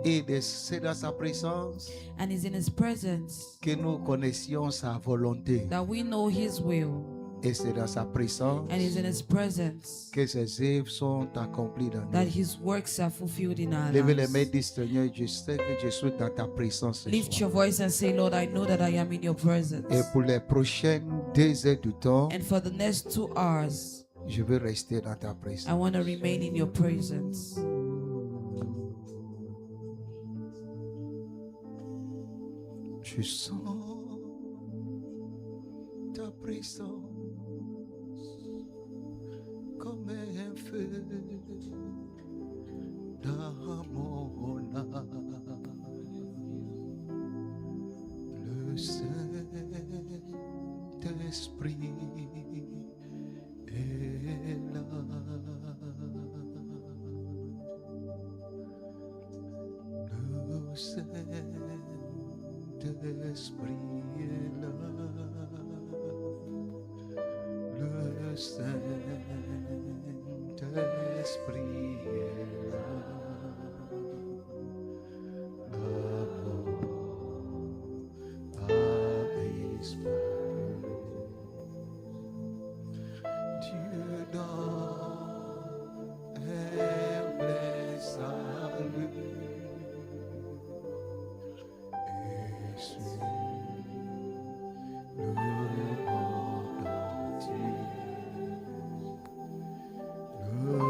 Et c'est dans sa présence And it's in His presence que nous connaissions sa volonté. that we know His will. Et c'est dans sa présence And it's in His presence que ses œuvres sont accomplies dans that nous. His works are fulfilled in our Levez les mains, lives. dis Seigneur, je sais que je suis dans ta présence ce Lift soir. your voice and say, Lord, I know that I am in your presence. Et pour les prochaines 2 heures du temps, And for the next 2 hours, je veux rester dans ta présence. I want to remain in your presence. Je sens ta présence comme un feu dans mon âme. Le Saint-Esprit est là. Le Saint-Esprit est là. Le Saint-Esprit est là. L'amour a disparu. Dieu donne un plein salut. Et sur le monde entier, le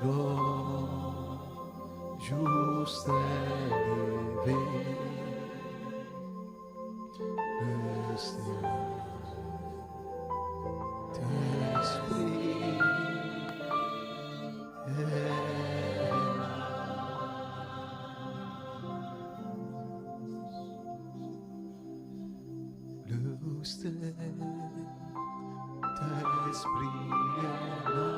grand jour s'est levé. Le Saint-Esprit est là. Le Saint-Esprit est là.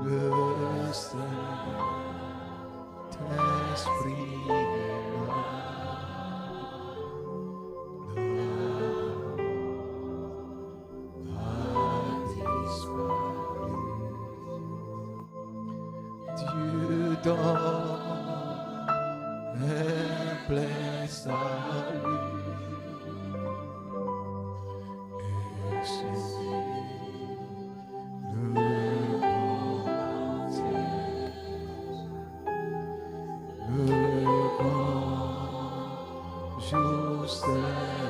Le Saint-Esprit est là. L'amour a disparu. Dieu donne un plein salut. Et sur le monde entier, le grand jour s'est